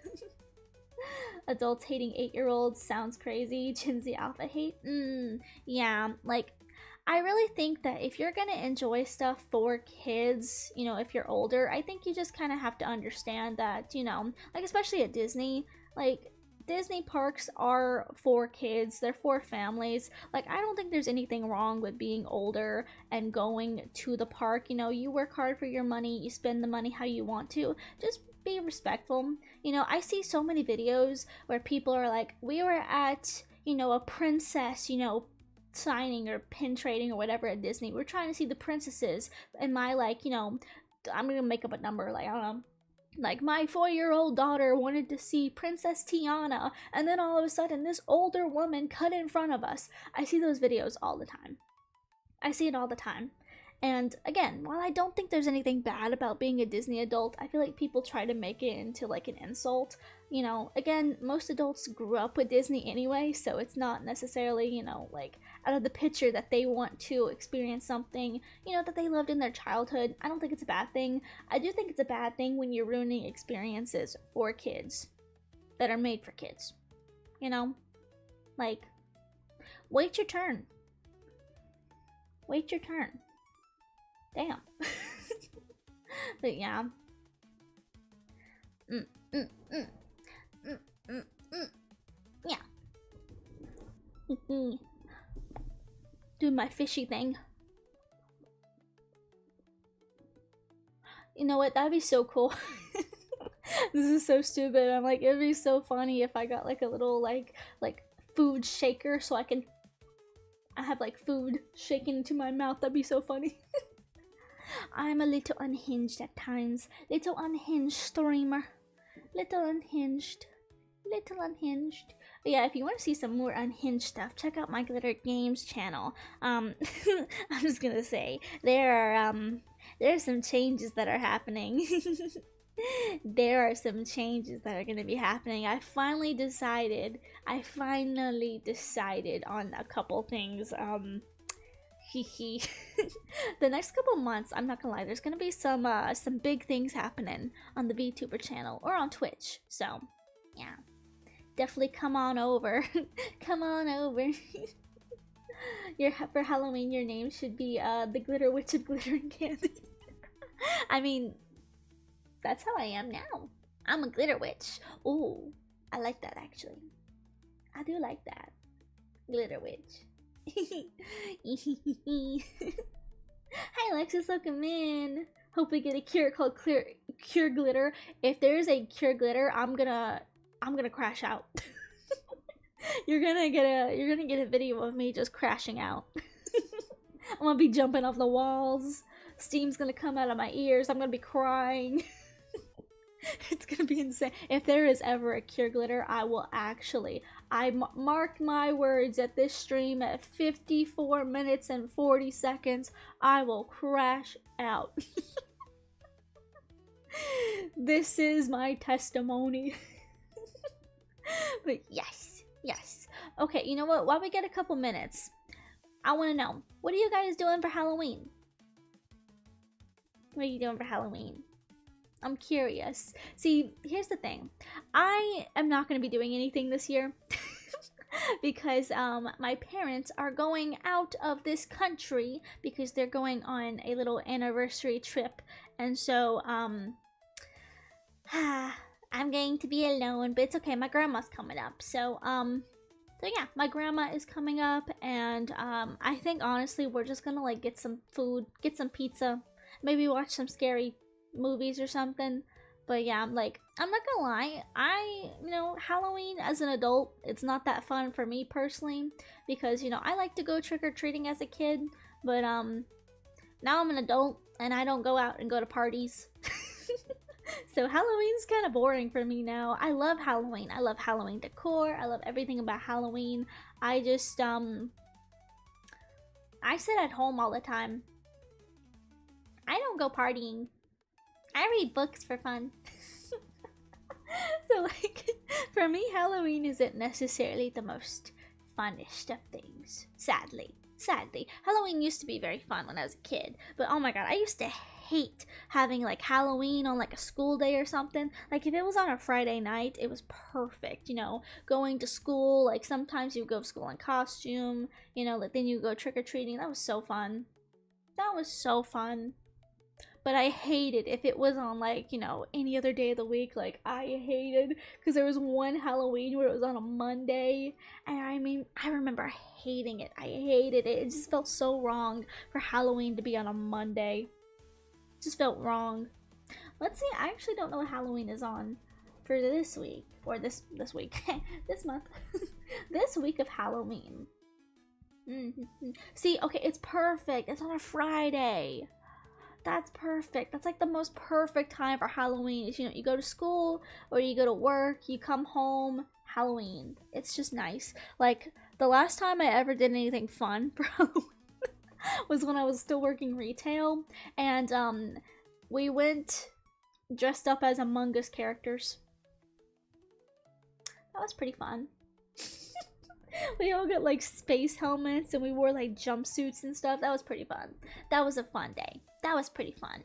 Adults hating 8-year-olds sounds crazy. Gen Z alpha hate. Yeah, like I really think that if you're gonna enjoy stuff for kids, you know, if you're older, I think you just kind of have to understand that, you know, like especially at Disney, like Disney parks are for kids, they're for families. Like, I don't think there's anything wrong with being older and going to the park. You know, you work hard for your money, you spend the money how you want to. Just be respectful. You know, I see so many videos where people are like, we were at, you know, a princess, you know, signing or pin trading or whatever at Disney. We're trying to see the princesses. And my, like, you know, I'm gonna make up a number, like, I don't know. Like, my 4-year-old daughter wanted to see Princess Tiana, and then all of a sudden, this older woman cut in front of us. I see those videos all the time. I see it all the time. And again, while I don't think there's anything bad about being a Disney adult, I feel like people try to make it into like an insult. You know, again, most adults grew up with Disney anyway, so it's not necessarily, you know, like out of the picture that they want to experience something, you know, that they loved in their childhood. I don't think it's a bad thing. I do think it's a bad thing when you're ruining experiences for kids that are made for kids. You know? Like, wait your turn. Wait your turn. Damn. But yeah. Yeah. Do my fishy thing. You know what? That'd be so cool. This is so stupid. I'm like, it'd be so funny if I got like a little like food shaker so I have like food shaking into my mouth. That'd be so funny. I'm a little unhinged at times. Little unhinged streamer. Little unhinged. Little unhinged. But yeah, if you want to see some more unhinged stuff, check out my Glitter Games channel. I'm just gonna say there are some changes that are happening. There are some changes that are gonna be happening. I finally decided on a couple things. The next couple months, I'm not gonna lie, there's gonna be some big things happening on the VTuber channel or on Twitch. So yeah, definitely come on over. Come on over. For Halloween, your name should be the Glitter Witch of Glitter and Candy. I mean, that's how I am now. I'm a glitter witch. Oh, I like that actually. I do like that. Glitter witch. Hi Alexis, welcome in. Hope we get a cure called Cure Glitter. If there's a Cure Glitter, I'm gonna crash out. You're gonna get a video of me just crashing out. I'm gonna be jumping off the walls. Steam's gonna come out of my ears. I'm gonna be crying. It's gonna be insane. If there is ever a Cure Glitter, I will actually. I marked my words at this stream at 54 minutes and 40 seconds. I will crash out. This is my testimony. Yes, yes. Okay, you know what? While we get a couple minutes, I want to know, what are you guys doing for Halloween? What are you doing for Halloween? I'm curious. See, here's the thing. I am not going to be doing anything this year because my parents are going out of this country because they're going on a little anniversary trip. And so I'm going to be alone, but it's okay. My grandma's coming up. So yeah, my grandma is coming up, and I think honestly we're just gonna like get some food, get some pizza, maybe watch some scary movies or something. But yeah, I'm not gonna lie, Halloween as an adult, it's not that fun for me personally because I like to go trick or treating as a kid, but now I'm an adult and I don't go out and go to parties. So Halloween's kind of boring for me now. I love Halloween. I love Halloween decor. I love everything about Halloween. I just I sit at home all the time. I don't go partying. I read books for fun. So for me, Halloween isn't necessarily the most funnest of things. Sadly. Halloween used to be very fun when I was a kid, but oh my god, I used to hate having like Halloween on like a school day or something. Like if it was on a Friday night, it was perfect, going to school. Like sometimes you go to school in costume, like then you go trick-or-treating. That was so fun. But I hated if it was on like, any other day of the week. Like I hated because there was one Halloween where it was on a Monday, and I remember hating it. I hated it. It just felt so wrong for Halloween to be on a Monday. It just felt wrong. Let's see. I actually don't know what Halloween is on for this week or this week, this month, this week of Halloween. See, okay, it's perfect. It's on a Friday. That's perfect. That's like the most perfect time for Halloween. Is you go to school or you go to work, you come home, Halloween. It's just nice. Like the last time I ever did anything fun for Halloween was when I was still working retail, and we went dressed up as Among Us characters. That was pretty fun. We all got like space helmets and we wore like jumpsuits and stuff. That was pretty fun. That was a fun day. That was pretty fun.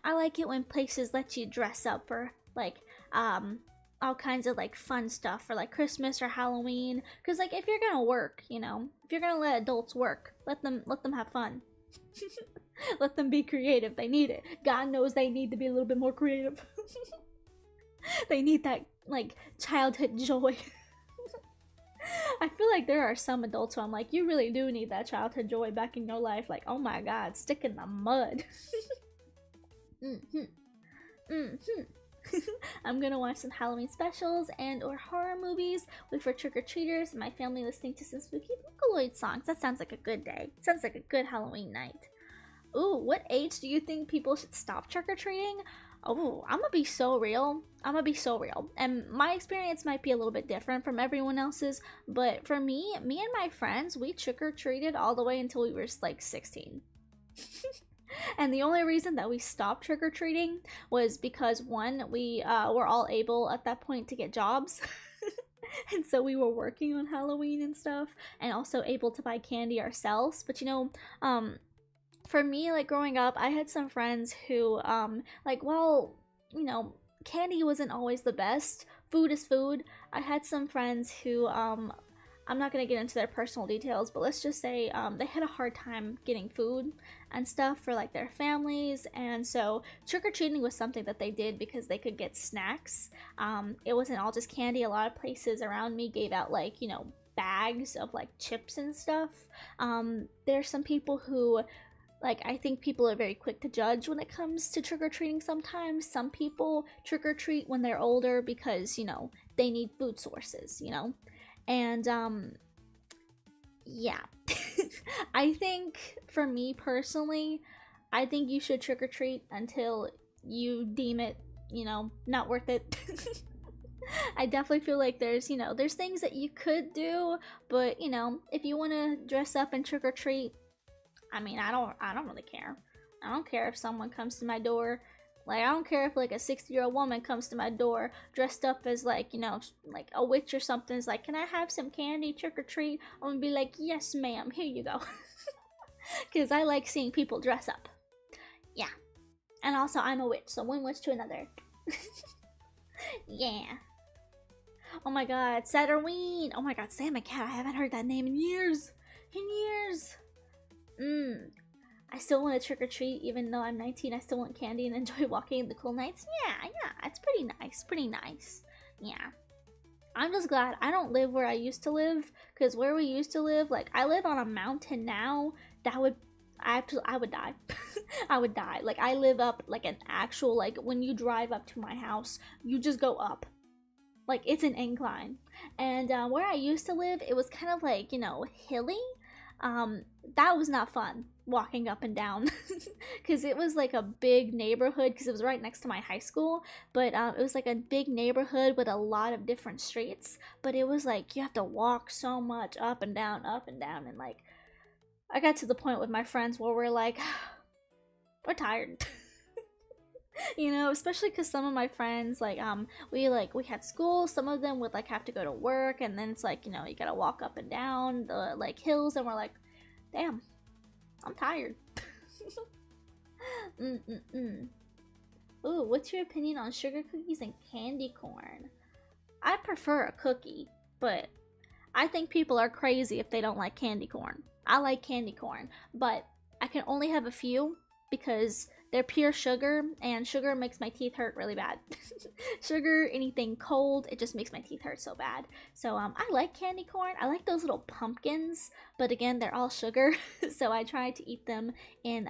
I like it when places let you dress up for like all kinds of like fun stuff for like Christmas or Halloween. Cause like if you're gonna work, if you're gonna let adults work, let them have fun. Let them be creative. They need it. God knows they need to be a little bit more creative. They need that like childhood joy. I feel like there are some adults who I'm like, you really do need that childhood joy back in your life. Like, oh my god, stick in the mud. I'm gonna watch some Halloween specials and or horror movies, wait for trick-or-treaters, and my family listening to some spooky Vocaloid songs. That sounds like a good day. Sounds like a good Halloween night. Ooh, what age do you think people should stop trick-or-treating? Oh, I'm gonna be so real. And my experience might be a little bit different from everyone else's, but for me and my friends, we trick-or-treated all the way until we were like 16. And the only reason that we stopped trick-or-treating was because one, we were all able at that point to get jobs. And so we were working on Halloween and stuff, and also able to buy candy ourselves. But for me, like growing up, I had some friends who candy wasn't always the best. Food is food. I had some friends who I'm not gonna get into their personal details, but let's just say they had a hard time getting food and stuff for like their families, and so trick-or-treating was something that they did because they could get snacks. It wasn't all just candy. A lot of places around me gave out like bags of like chips and stuff. There's some people who I think people are very quick to judge when it comes to trick-or-treating sometimes. Some people trick-or-treat when they're older because, they need food sources, And, yeah. I think, for me personally, I think you should trick-or-treat until you deem it, not worth it. I definitely feel like there's things that you could do, but, if you want to dress up and trick-or-treat, I don't really care. I don't care if someone comes to my door Like, I don't care if like a 60-year-old woman comes to my door dressed up as like, you know, like a witch or something. It's like, can I have some candy, trick or treat? I'm gonna be like, yes, ma'am, here you go. Because I like seeing people dress up. Yeah. And also, I'm a witch, so one witch to another. Yeah. Oh my god, Saturnine! Oh my god, Sam and Cat, I haven't heard that name in years! In years! I still want to trick or treat, even though I'm 19. I still want candy and enjoy walking in the cool nights. Yeah, it's pretty nice. Pretty nice. Yeah. I'm just glad I don't live where I used to live, because where we used to live, like, I live on a mountain now. I would die. I would die. Like, I live up, like, an actual, like, when you drive up to my house, you just go up. Like, it's an incline. And where I used to live, it was kind of like, you know, hilly. That was not fun, walking up and down. Because it was like a big neighborhood, because it was right next to my high school. But it was like a big neighborhood with a lot of different streets. But it was like, you have to walk so much up and down, and like, I got to the point with my friends where we're like, we're tired. You know, especially because some of my friends, like, we had school. Some of them would like have to go to work, and then it's like, you know, you gotta walk up and down the like hills, and we're like, damn, I'm tired. Ooh, what's your opinion on sugar cookies and candy corn? I prefer a cookie, but I think people are crazy if they don't like candy corn. I like candy corn, but I can only have a few because they're pure sugar, and sugar makes my teeth hurt really bad. Sugar, anything cold, it just makes my teeth hurt so bad. So I like candy corn. I like those little pumpkins, but again, they're all sugar. So I try to eat them in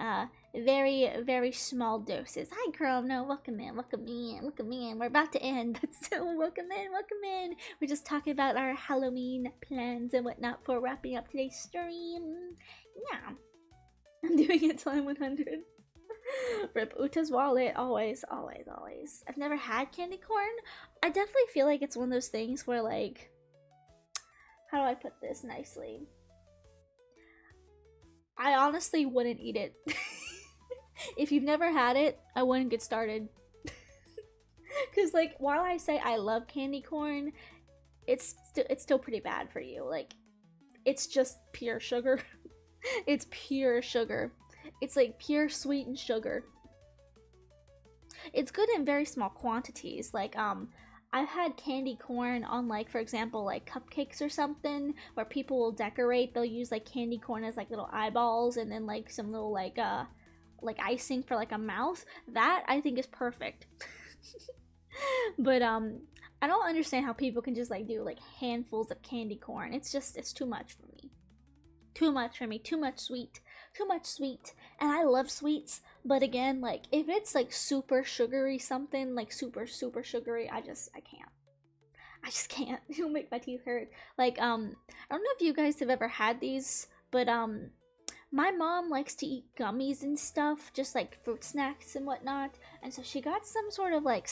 very, very small doses. Hi, Chrome. No, welcome in, welcome in, welcome in. We're about to end, but still, welcome in, welcome in. We're just talking about our Halloween plans and whatnot for wrapping up today's stream. Yeah. I'm doing it till I'm 100. Rip Uta's wallet. Always, always, always. I've never had candy corn. I definitely feel like it's one of those things where, like, how do I put this nicely? I honestly wouldn't eat it. If you've never had it, I wouldn't get started. Because, like, while I say I love candy corn, it's still pretty bad for you. Like, it's just pure sugar. It's pure sugar. It's like pure sweetened sugar. It's good in very small quantities. Like, I've had candy corn on, like, for example, like cupcakes or something, where people will decorate. They'll use like candy corn as like little eyeballs, and then like some little like icing for like a mouth. That I think is perfect. But I don't understand how people can just like do like handfuls of candy corn. It's too much for me. Too much for me. Too much sweet. Too much sweet. And I love sweets, but again, like, if it's like super sugary something, like super sugary, I just can't. It'll make my teeth hurt. Like, I don't know if you guys have ever had these, but my mom likes to eat gummies and stuff, just like fruit snacks and whatnot, and so she got some sort of like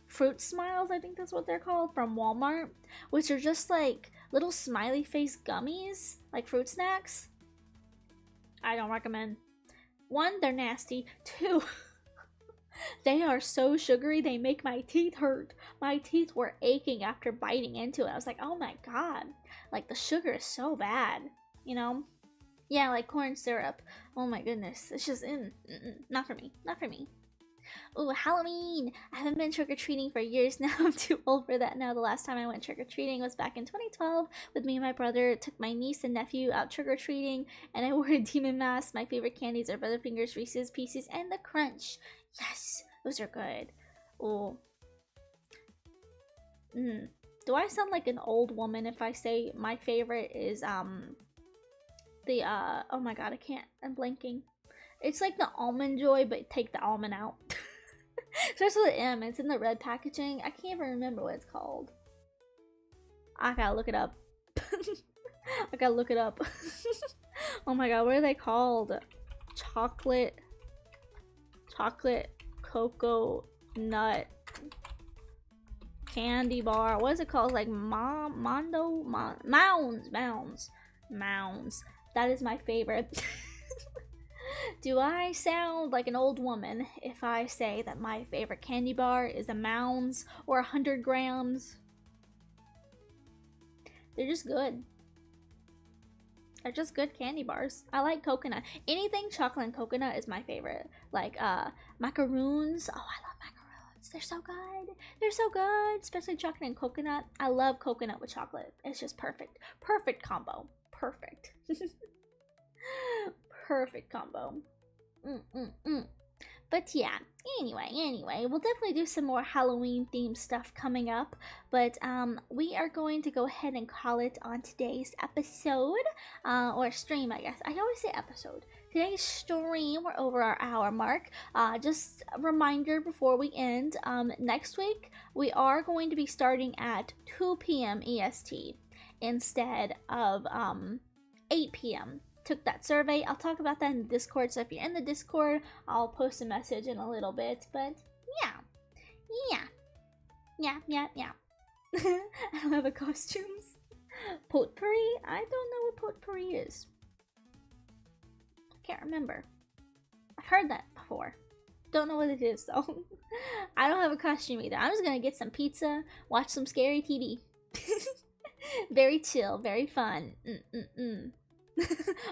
fruit smiles, I think that's what they're called, from Walmart, which are just like little smiley face gummies, like fruit snacks. I don't recommend. One, they're nasty. Two, they are so sugary, they make my teeth hurt. My teeth were aching after biting into it. I was like, oh my god, like the sugar is so bad, you know? Yeah, like corn syrup. Oh my goodness, it's just not for me, not for me. Ooh, Halloween! I haven't been trick-or-treating for years now. I'm too old for that now. The last time I went trick-or-treating was back in 2012 with me and my brother. Took my niece and nephew out trick-or-treating, and I wore a demon mask. My favorite candies are Butterfingers, Reese's Pieces, and the Crunch. Yes, those are good. Ooh. Do I sound like an old woman if I say my favorite is, oh my god, I'm blanking. It's like the Almond Joy, but take the almond out. Starts with an M. It's in the red packaging. I can't even remember what it's called. I gotta look it up. I gotta look it up. Oh my god, what are they called? Chocolate cocoa nut candy bar. What is it called? Like Mounds. That is my favorite. Do I sound like an old woman if I say that my favorite candy bar is a Mounds or 100 grams? They're just good. They're just good candy bars. I like coconut. Anything chocolate and coconut is my favorite. Like macaroons. Oh, I love macaroons. They're so good. They're so good. Especially chocolate and coconut. I love coconut with chocolate. It's just perfect. Perfect combo. Perfect. Perfect combo. But yeah, anyway, we'll definitely do some more Halloween themed stuff coming up. But we are going to go ahead and call it on today's episode, or stream, I guess. I always say episode. Today's stream, we're over our hour mark. Just a reminder before we end, next week we are going to be starting at 2 p.m. EST instead of 8 p.m. Took that survey. I'll talk about that in the Discord, so if you're in the Discord, I'll post a message in a little bit. But yeah. I don't have a costumes. Potpourri? I don't know what potpourri is. I can't remember. I've heard that before. Don't know what it is though. I don't have a costume either. I'm just gonna get some pizza, watch some scary TV. Very chill, very fun.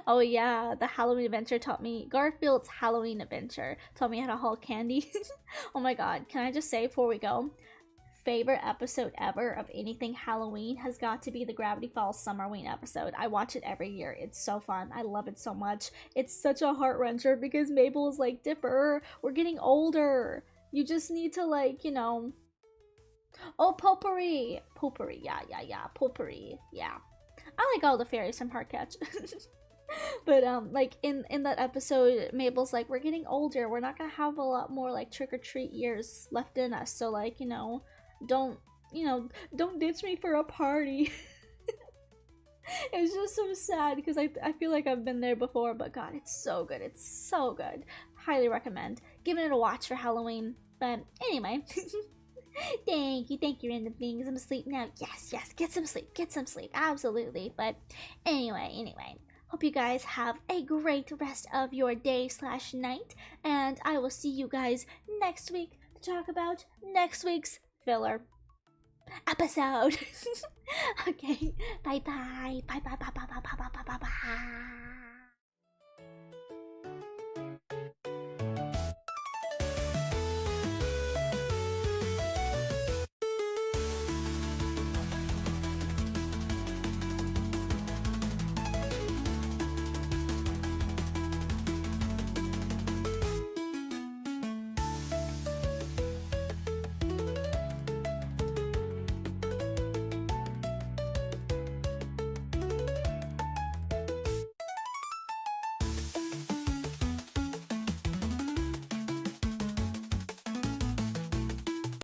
Oh yeah, the Halloween adventure taught me, Garfield's Halloween adventure taught me how to haul candy. Oh my god, can I just say before we go, favorite episode ever of anything Halloween has got to be the Gravity Falls Summerween episode. I watch it every year. It's so fun. I love it so much. It's such a heart wrencher because Mabel is like, Dipper, we're getting older. You just need to, like, you know. Oh, potpourri. Potpourri, yeah. Potpourri, yeah. I like all the fairies from Heartcatch. But like in that episode, Mabel's like, we're getting older, we're not gonna have a lot more like trick-or-treat years left in us, so like, you know, don't ditch me for a party. It's just so sad because I feel like I've been there before, but god, it's so good. It's so good. Highly recommend giving it a watch for Halloween. But anyway. Thank you, random things. I'm asleep now. Yes, get some sleep, absolutely. But anyway, hope you guys have a great rest of your day / night, and I will see you guys next week to talk about next week's filler episode. Okay, bye.